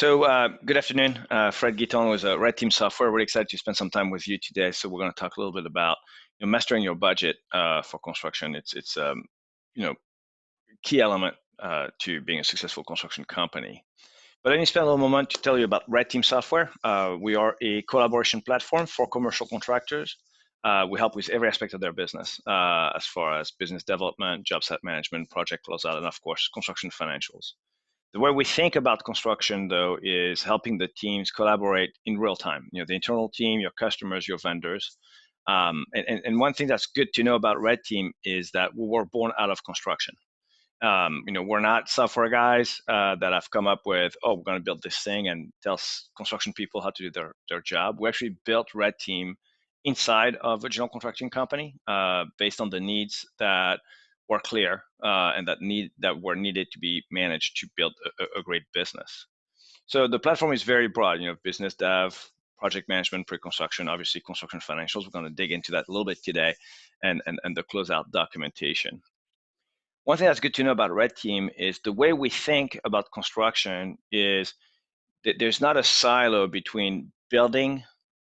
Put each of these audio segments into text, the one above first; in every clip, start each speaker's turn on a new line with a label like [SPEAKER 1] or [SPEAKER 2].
[SPEAKER 1] Good afternoon. Fred Guiton with RedTeam Software. Really excited to spend some time with you today. So we're going to talk a little bit about mastering your budget for construction. It's you know key element to being a successful construction company. But let me spend a little moment to tell you about RedTeam Software. We are a collaboration platform for commercial contractors. We help with every aspect of their business, as far as business development, job site management, project closeout, and of course, construction financials. The way we think about construction, though, is helping the teams collaborate in real time. The internal team, your customers, your vendors. And one thing that's good to know about Red Team is that we were born out of construction. We're not software guys that have come up with, oh, we're going to build this thing and tell construction people how to do their job. We actually built Red Team inside of a general contracting company based on the needs that were clear and that were needed to be managed to build a great business. So the platform is very broad, business dev, project management, pre-construction, obviously construction financials. We're going to dig into that a little bit today, and the closeout documentation. One thing that's good to know about Red Team is the way we think about construction is that there's not a silo between building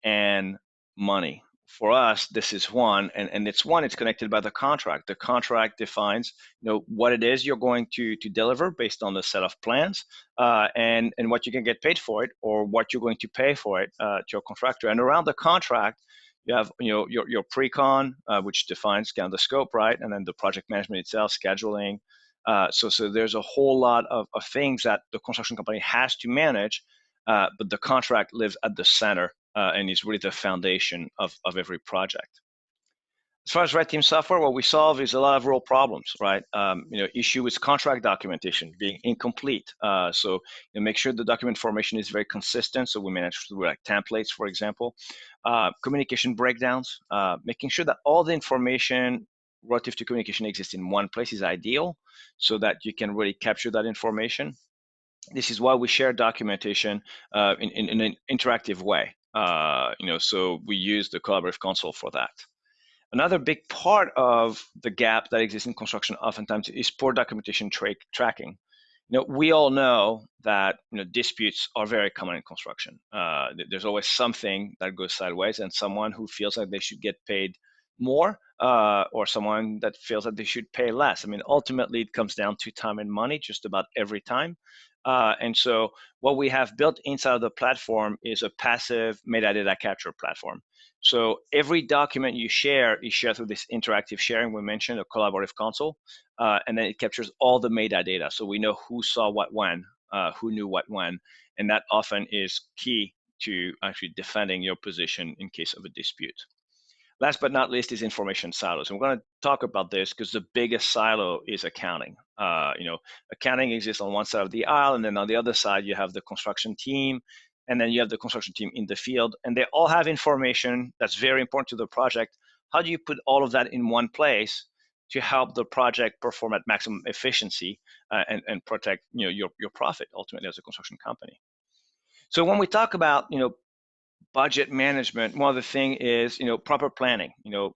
[SPEAKER 1] and money. For us, this is one, and it's connected by the contract. The contract defines, what it is you're going to deliver based on the set of plans, and what you can get paid for it, or what you're going to pay for it to your contractor. And around the contract, you have your pre-con, which defines kind of the scope, right, and then the project management itself, scheduling. So there's a whole lot of things that the construction company has to manage, but the contract lives at the center and is really the foundation of every project. As far as Red Team Software, what we solve is a lot of real problems, right? Issue with contract documentation being incomplete. So make sure the document formation is very consistent. So we manage through like templates, for example. Communication breakdowns, making sure that all the information relative to communication exists in one place is ideal, so that you can really capture that information. This is why we share documentation in an interactive way. So we use the collaborative console for that. Another big part of the gap that exists in construction oftentimes is poor documentation tracking. We all know that disputes are very common in construction. There's always something that goes sideways, and someone who feels like they should get paid more, or someone that feels that they should pay less. I mean, ultimately, it comes down to time and money just about every time. And so what we have built inside of the platform is a passive metadata capture platform. So every document you share is shared through this interactive sharing we mentioned, a collaborative console, and then it captures all the metadata. So we know who saw what when, who knew what when, and that often is key to actually defending your position in case of a dispute. Last but not least is information silos. And we're going to talk about this because the biggest silo is accounting. Accounting exists on one side of the aisle, and then on the other side, you have the construction team, and then you have the construction team in the field, and they all have information that's very important to the project. How do you put all of that in one place to help the project perform at maximum efficiency and protect your profit ultimately as a construction company? So when we talk about budget management, one of the thing is proper planning. You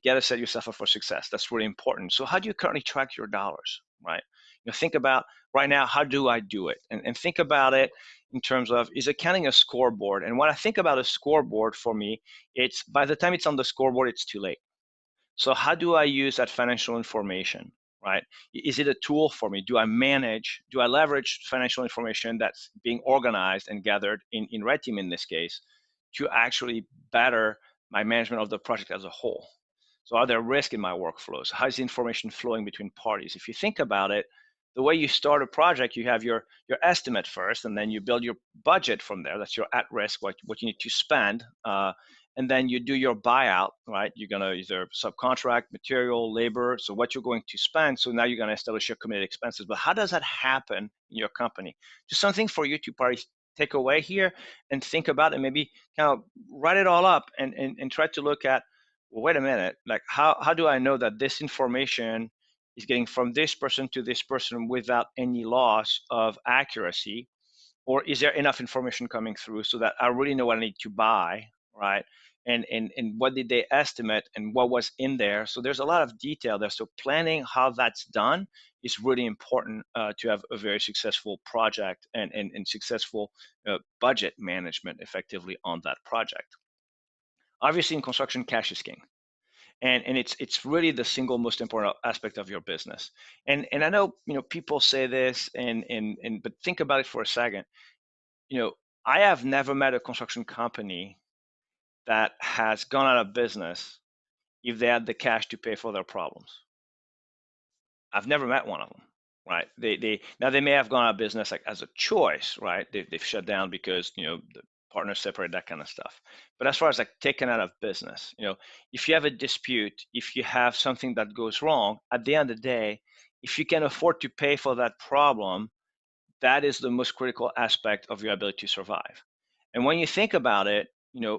[SPEAKER 1] got to set yourself up for success. That's really important. So how do you currently track your dollars, right? Think about right now, how do I do it? And think about it in terms of, is accounting a scoreboard? And when I think about a scoreboard, for me, it's by the time it's on the scoreboard, it's too late. So how do I use that financial information, right? Is it a tool for me? Do I leverage financial information that's being organized and gathered in Red Team in this case to actually better my management of the project as a whole? So are there risks in my workflows? How is the information flowing between parties? If you think about it, the way you start a project, you have your estimate first, and then you build your budget from there. That's your at risk, what you need to spend. And then you do your buyout, right? You're going to either subcontract, material, labor, so what you're going to spend. So now you're going to establish your committed expenses. But how does that happen in your company? Just something for you to probably take away here and think about, and maybe kind of write it all up and try to look at, well, wait a minute, like how do I know that this information is getting from this person to this person without any loss of accuracy? Or is there enough information coming through so that I really know what I need to buy, right? and what did they estimate and what was in there. So there's a lot of detail there. So planning how that's done is really important to have a very successful project and successful budget management effectively on that project. Obviously, in construction, cash is king. And it's really the single most important aspect of your business. And I know, people say this, and but think about it for a second. You know, I have never met a construction company that has gone out of business if they had the cash to pay for their problems. I've never met one of them, right? They now they may have gone out of business like as a choice, right? They've shut down because the partners separate, that kind of stuff. But as far as like taken out of business, if you have a dispute, if you have something that goes wrong, at the end of the day, if you can afford to pay for that problem, that is the most critical aspect of your ability to survive. And when you think about it,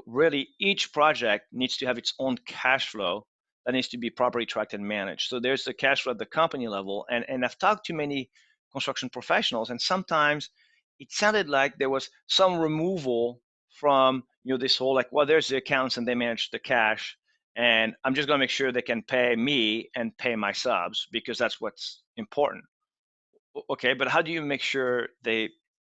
[SPEAKER 1] really each project needs to have its own cash flow that needs to be properly tracked and managed. So there's the cash flow at the company level. And I've talked to many construction professionals, and sometimes it sounded like there was some removal from, this whole like, well, there's the accounts and they manage the cash. And I'm just going to make sure they can pay me and pay my subs because that's what's important. Okay, but how do you make sure they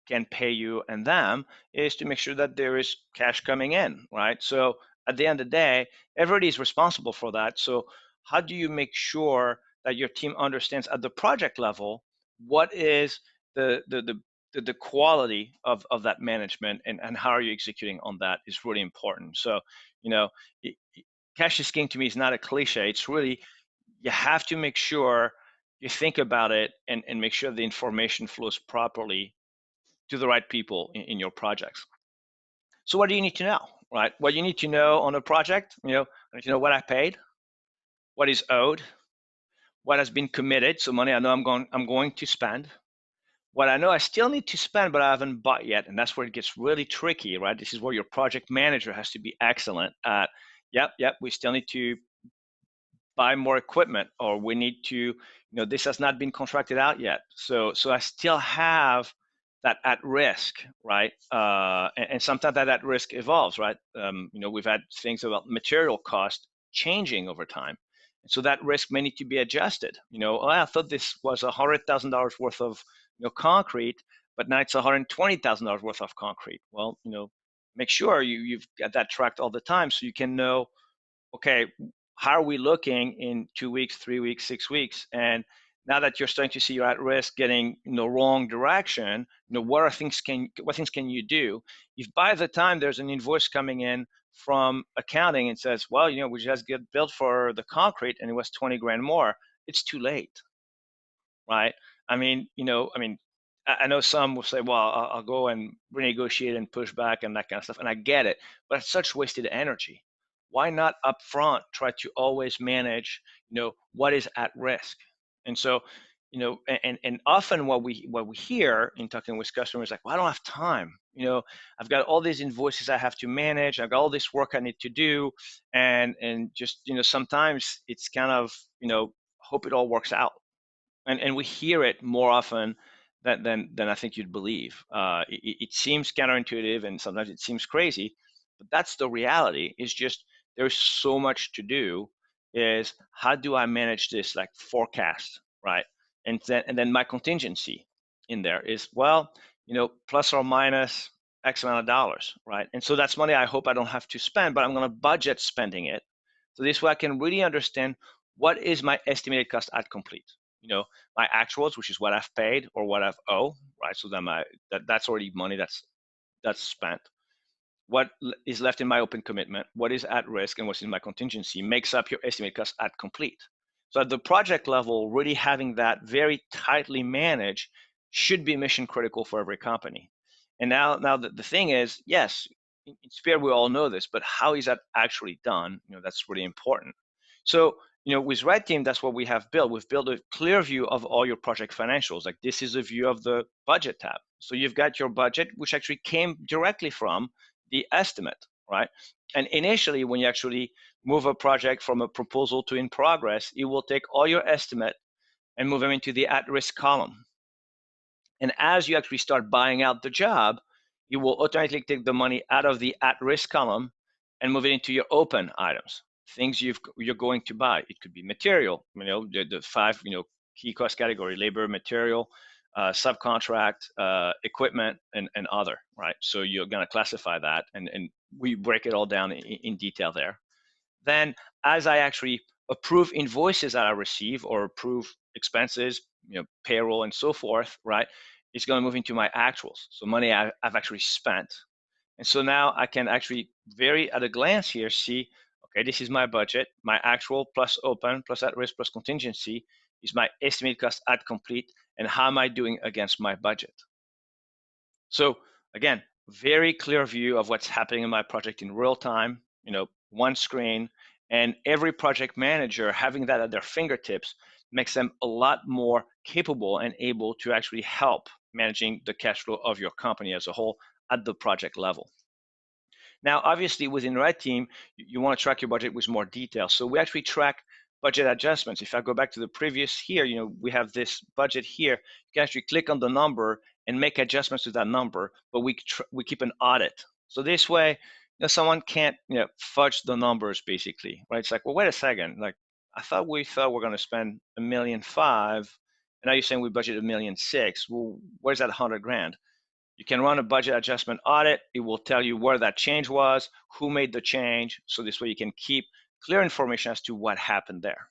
[SPEAKER 1] can pay you and them is to make sure that there is cash coming in, right? So at the end of the day, everybody is responsible for that. So how do you make sure that your team understands at the project level what is the quality of that management, and how are you executing on that is really important. So, you know, cash is king to me is not a cliche. It's really, you have to make sure you think about it and make sure the information flows properly to the right people in your projects. So what do you need to know, right? What you need to know on a project, I need to know what I paid, what is owed, what has been committed, so money I know I'm going to spend, what I know I still need to spend but I haven't bought yet, and that's where it gets really tricky, right? This is where your project manager has to be excellent at. Yep, we still need to buy more equipment, or we need to, this has not been contracted out yet. So I still have that at risk, right? And sometimes that at risk evolves, right? We've had things about material cost changing over time. And so that risk may need to be adjusted. Oh, I thought this was $100,000 worth of concrete, but now it's $120,000 worth of concrete. Well, make sure you've got that tracked all the time so you can know, okay, how are we looking in 2 weeks, 3 weeks, 6 weeks? And now that you're starting to see you're at risk getting in the wrong direction, what things can you do? If by the time there's an invoice coming in from accounting and says, well, we just get billed for the concrete and it was 20 grand more, it's too late, right? I know some will say, well, I'll go and renegotiate and push back and that kind of stuff, and I get it, but it's such wasted energy. Why not upfront try to always manage, what is at risk? And so, and often what we hear in talking with customers, like, well, I don't have time. I've got all these invoices I have to manage. I've got all this work I need to do, and just sometimes it's kind of hope it all works out. And we hear it more often than I think you'd believe. It seems counterintuitive and sometimes it seems crazy, but that's the reality. Is just there's so much to do. Is how do I manage this like forecast, right? And then my contingency in there is, well, plus or minus X amount of dollars, right? And so that's money I hope I don't have to spend, but I'm going to budget spending it. So this way I can really understand what is my estimated cost at complete. My actuals, which is what I've paid or what I've owed, right? So then that's already money that's spent. What is left in my open commitment, what is at risk, and what's in my contingency makes up your estimated cost at complete. So at the project level, really having that very tightly managed should be mission critical for every company. And now the thing is, yes, in Spear we all know this, but how is that actually done? That's really important. So with RedTeam, that's what we have built. We've built a clear view of all your project financials. Like, this is a view of the budget tab. So you've got your budget, which actually came directly from the estimate, right? And initially, when you actually move a project from a proposal to in progress, it will take all your estimate and move them into the at-risk column. And as you actually start buying out the job, you will automatically take the money out of the at-risk column and move it into your open items, things you're going to buy. It could be material, the five, key cost category: labor, material, subcontract, equipment, and other, right? So you're going to classify that, and we break it all down in detail there. Then, as I actually approve invoices that I receive or approve expenses, payroll and so forth, right, it's going to move into my actuals. So money I've actually spent. And so now I can actually very at a glance here see, okay, this is my budget, my actual plus open plus at risk plus contingency is my estimated cost at complete, and how am I doing against my budget? So again, very clear view of what's happening in my project in real time, one screen, and every project manager having that at their fingertips makes them a lot more capable and able to actually help managing the cash flow of your company as a whole at the project level. Now, obviously, within RedTeam, you want to track your budget with more detail. So we actually track budget adjustments. If I go back to the previous here, we have this budget here. You can actually click on the number and make adjustments to that number, but we keep an audit. So this way, someone can't fudge the numbers basically, right? It's like, well, wait a second, like I thought we're going to spend $1.5 million, and now you're saying we budgeted $1.6 million. Well, where's that 100 grand? You can run a budget adjustment audit. It will tell you where that change was, who made the change. So this way you can keep clear information as to what happened there.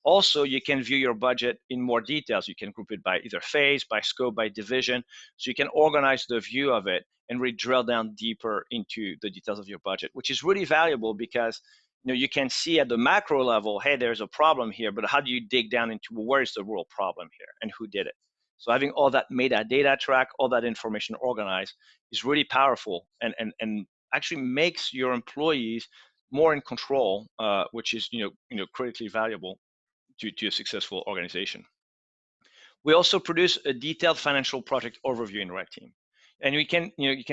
[SPEAKER 1] Also, you can view your budget in more details. You can group it by either phase, by scope, by division. So you can organize the view of it and really drill down deeper into the details of your budget, which is really valuable because you can see at the macro level, hey, there's a problem here, but how do you dig down into, well, where is the real problem here and who did it? So having all that metadata track, all that information organized is really powerful and actually makes your employees more in control, which is critically valuable to a successful organization. We also produce a detailed financial project overview in RedTeam. And you can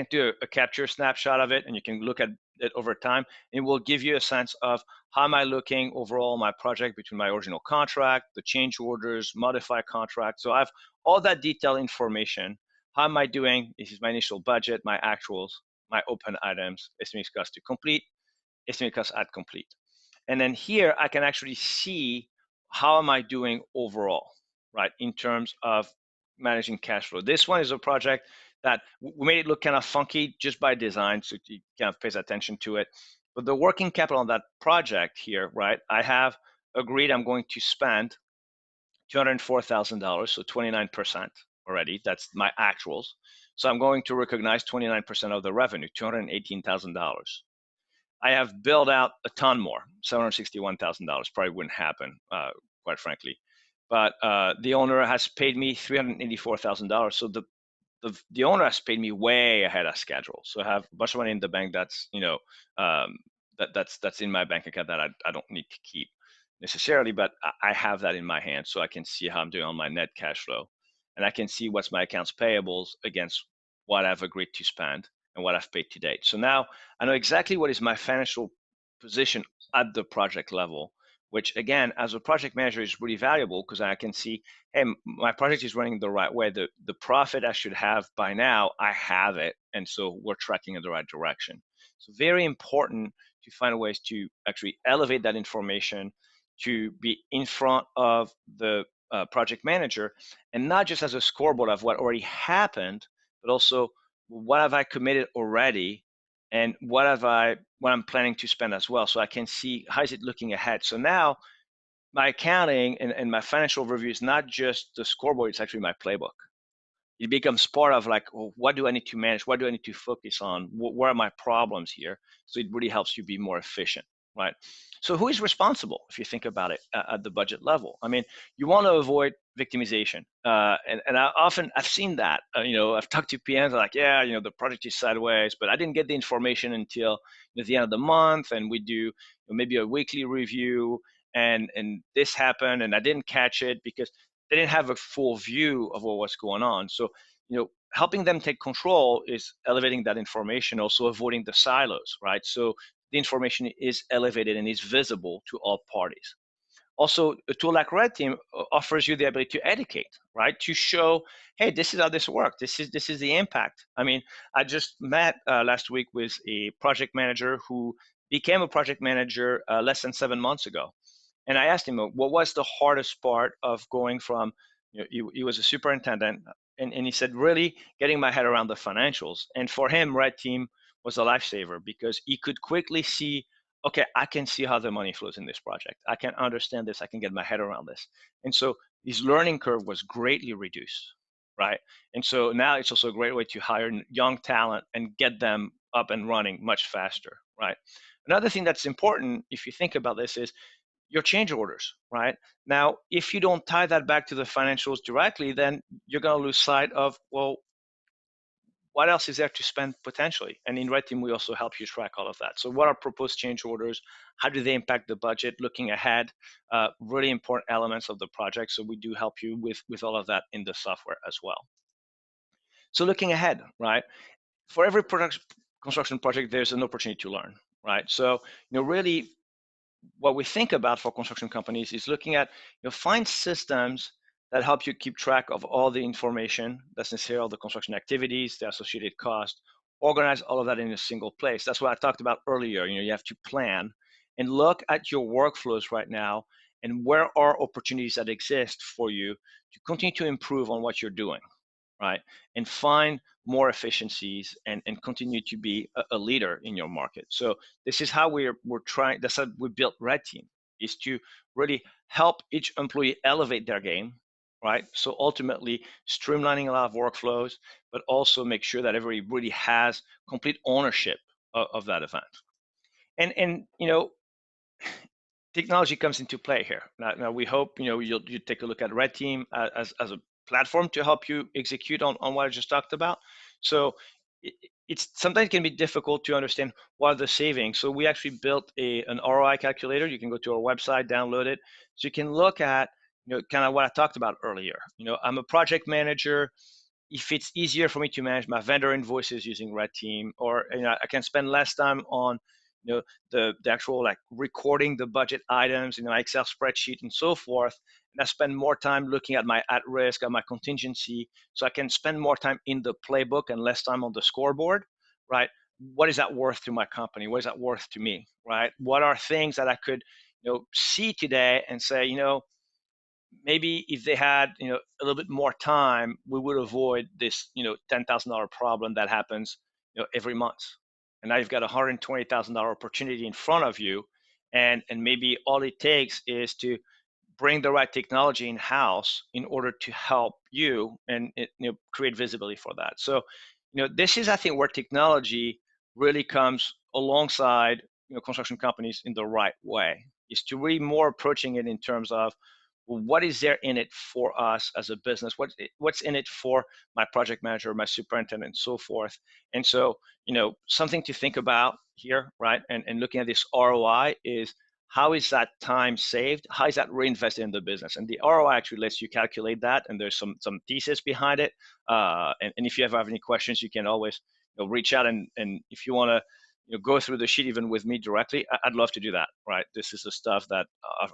[SPEAKER 1] do a capture snapshot of it, and you can look at it over time. It will give you a sense of how am I looking overall my project between my original contract, the change orders, modified contract. So I have all that detailed information. How am I doing? This is my initial budget, my actuals, my open items, estimated cost to complete, estimated cost at complete. And then here I can actually see how am I doing overall, right, in terms of managing cash flow. This one is a project that we made it look kind of funky just by design, so you kind of pays attention to it. But the working capital on that project here, right, I have agreed I'm going to spend $204,000, so 29% already. That's my actuals. So I'm going to recognize 29% of the revenue, $218,000. I have billed out a ton more, $761,000. Probably wouldn't happen, quite frankly. But the owner has paid me $384,000. So the owner has paid me way ahead of schedule. So I have a bunch of money in the bank that's that's in my bank account that I don't need to keep necessarily, but I have that in my hand, so I can see how I'm doing on my net cash flow, and I can see what's my accounts payables against what I've agreed to spend and what I've paid to date. So now I know exactly what is my financial position at the project level, which again, as a project manager, is really valuable because I can see, hey, my project is running the right way. The profit I should have by now, I have it, and so we're tracking in the right direction. So very important to find ways to actually elevate that information, to be in front of the project manager, and not just as a scoreboard of what already happened, but also what have I committed already, and what I'm planning to spend as well, so I can see how is it looking ahead. So now my accounting and my financial review is not just the scoreboard, it's actually my playbook. It becomes part of like, well, what do I need to manage? What do I need to focus on? Where are my problems here? So it really helps you be more efficient, right? So who is responsible if you think about it at the budget level? I mean, you want to avoid victimization. And I've seen that, I've talked to PMs like, yeah, the project is sideways, but I didn't get the information until the end of the month. And we do maybe a weekly review, and this happened and I didn't catch it because they didn't have a full view of what was going on. So, helping them take control is elevating that information, also avoiding the silos, right? So the information is elevated and is visible to all parties. Also, a tool like RedTeam offers you the ability to educate, right? To show, hey, this is how this works. This is the impact. I mean, I just met last week with a project manager who became a project manager less than 7 months ago. And I asked him, what was the hardest part of going from, he was a superintendent, and he said, really getting my head around the financials. And for him, RedTeam was a lifesaver because he could quickly see, okay, I can see how the money flows in this project. I can understand this. I can get my head around this. And so his learning curve was greatly reduced, right? And so now it's also a great way to hire young talent and get them up and running much faster, right? Another thing that's important, if you think about this, is your change orders, right? Now, if you don't tie that back to the financials directly, then you're going to lose sight of, well, what else is there to spend potentially? And in Red Team, we also help you track all of that. So what are proposed change orders? How do they impact the budget? Looking ahead, really important elements of the project. So we do help you with all of that in the software as well. So looking ahead, right? For every construction project, there's an opportunity to learn, right? So, really what we think about for construction companies is looking at, find systems that help you keep track of all the information that's necessary, all the construction activities, the associated cost, organize all of that in a single place. That's what I talked about earlier. You have to plan and look at your workflows right now and where are opportunities that exist for you to continue to improve on what you're doing, right? And find more efficiencies and continue to be a leader in your market. So this is how we're trying, that's how we built Red Team, is to really help each employee elevate their game, right? So ultimately streamlining a lot of workflows, but also make sure that everybody really has complete ownership of that event. And technology comes into play here. Now we hope you take a look at Red Team as a platform to help you execute on what I just talked about. So it's sometimes can be difficult to understand what are the savings. So we actually built an ROI calculator. You can go to our website, download it, so you can look at kind of what I talked about earlier. I'm a project manager. If it's easier for me to manage my vendor invoices using Red Team, or I can spend less time on the actual like recording the budget items in an Excel spreadsheet and so forth, and I spend more time looking at my at risk and my contingency, so I can spend more time in the playbook and less time on the scoreboard, right? What is that worth to my company? What is that worth to me, right? What are things that I could see today and say, maybe if they had a little bit more time, we would avoid this $10,000 problem that happens every month. And now you've got a $120,000 opportunity in front of you, and maybe all it takes is to bring the right technology in house in order to help you and create visibility for that. So this is, I think, where technology really comes alongside construction companies in the right way, is to really more approaching it in terms of, well, what is there in it for us as a business? What's in it for my project manager, my superintendent, and so forth? And so, something to think about here, right? And looking at this ROI is, how is that time saved? How is that reinvested in the business? And the ROI actually lets you calculate that, and there's some thesis behind it. And if you ever have any questions, you can always reach out, and if you want to go through the sheet even with me directly, I'd love to do that, right? This is the stuff that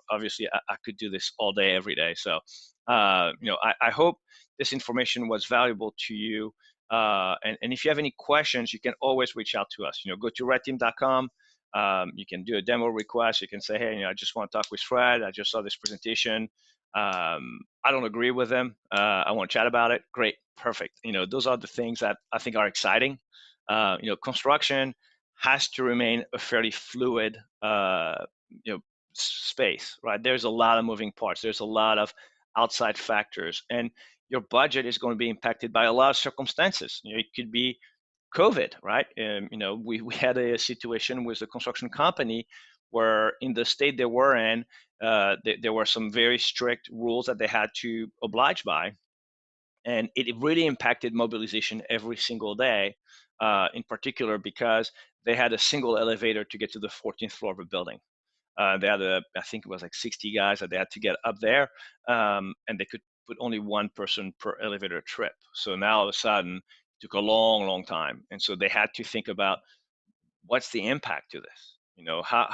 [SPEAKER 1] obviously I could do this all day, every day. So, I hope this information was valuable to you. And if you have any questions, you can always reach out to us. Go to redteam.com. You can do a demo request. You can say, hey, I just want to talk with Fred. I just saw this presentation. I don't agree with them. I want to chat about it. Great, perfect. Those are the things that I think are exciting. Construction has to remain a fairly fluid space, right? There's a lot of moving parts. There's a lot of outside factors, and your budget is going to be impacted by a lot of circumstances. It could be COVID, right? We had a situation with a construction company where in the state they were in, there were some very strict rules that they had to oblige by, and it really impacted mobilization every single day, in particular because they had a single elevator to get to the 14th floor of a building. They had I think it was like 60 guys that they had to get up there, and they could put only one person per elevator trip. So now all of a sudden, it took a long, long time. And so they had to think about, what's the impact to this?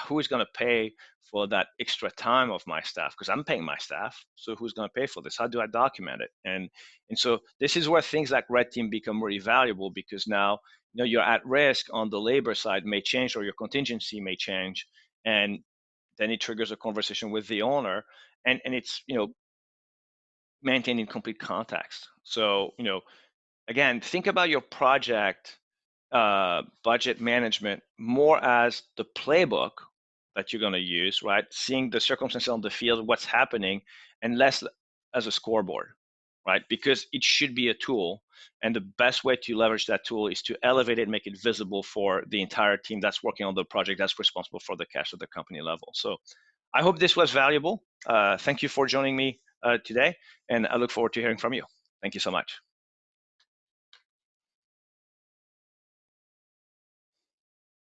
[SPEAKER 1] Who is going to pay for that extra time of my staff? Because I'm paying my staff, so who's going to pay for this? How do I document it? And so this is where things like RedTeam become really valuable, because now you're at risk on the labor side may change, or your contingency may change, and then it triggers a conversation with the owner, and it's maintaining complete context. So again, think about your project budget management more as the playbook that you're going to use, right? Seeing the circumstances on the field, what's happening, and less as a scoreboard, right? Because it should be a tool, and the best way to leverage that tool is to elevate it, make it visible for the entire team that's working on the project, that's responsible for the cash at the company level. So I hope this was valuable. Thank you for joining me today, and I look forward to hearing from you. Thank you so much.